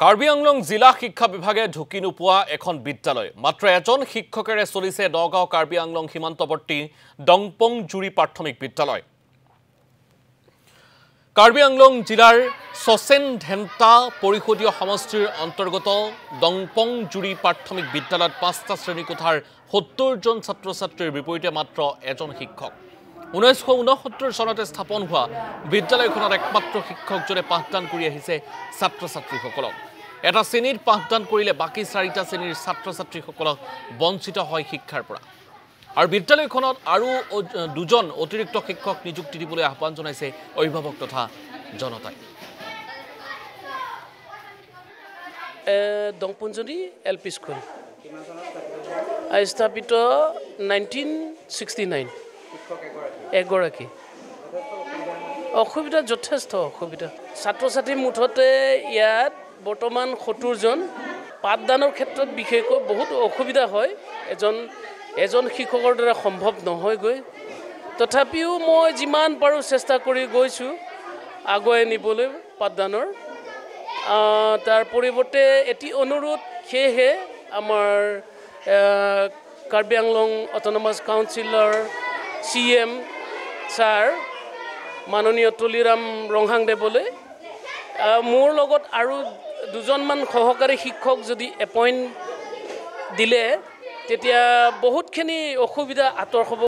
কাৰ্বি আংলং জিলা শিক্ষা বিভাগে ঢুকি নোপোৱা এখন বিদ্যালয় মাত্ৰ এজন শিক্ষকেৰে চলিছে নগাঁও কাৰ্বি আংলং সীমান্তৱৰ্তী ডংপং জুৰি প্ৰাথমিক বিদ্যালয়। কাৰ্বি আংলং জিলাৰ সচেন ধেন্টা পৰিষদীয় সমষ্টিৰ অন্তৰ্গত ডংপং জুৰি প্ৰাথমিক বিদ্যালয়ত ৫টা শ্ৰেণীকোঠাৰ ৭০ জন ছাত্ৰ-ছাত্ৰীৰ বিপৰীতে মাত্ৰ এজন শিক্ষক। 1969 চনতে স্থাপন হোৱা বিদ্যালয়খনত একমাত্ৰ শিক্ষকজনে পাঠদান কৰি আহিছে ছাত্ৰ-ছাত্ৰীসকলক। এটা শ্ৰেণীত পাঠদান কৰিলে বাকি 4টা শ্ৰেণীৰ ছাত্ৰ-ছাত্ৰীসকলক বঞ্চিত হয় শিক্ষাৰ পৰা। আৰু বিদ্যালয়খনত আৰু 2জন অতিৰিক্ত শিক্ষক নিযুক্তি দিবলৈ আহ্বান জনাইছে অভিভাৱক তথা জনতাই। ডংপংজুৰি এলপি স্কুল স্থাপিত 1969 এগৰাকী। অসুবিধা যথেষ্ট অসুবিধা। ছাত্ৰ-ছাত্ৰী মুঠতে ইয়াত বৰ্তমান 70 জন। পাঠদানৰ ক্ষেত্ৰত বিশেষকৈ বহুত অসুবিধা হয়। এজন শিক্ষকৰ দ্বাৰা সম্ভৱ নহয়গৈ। তথাপিও মই যিমান পাৰোঁ চেষ্টা কৰি গৈছোঁ আগুৱাই নিবলৈ পাঠদানৰ। তাৰ পৰিৱৰ্তে এটি অনুৰোধ, সেয়েহে আমাৰ কাৰ্বি আংলং অট'নমাছ কাউন্সিলৰ CM ছাৰ মাননীয় তুলিৰাম ৰংহাংদেৱলৈ মোৰ লগত আৰু 2জনমান সহকাৰী শিক্ষক যদি এপইণ্ট দিলে তেতিয়া বহুতখিনি অসুবিধা আঁতৰ হ'ব।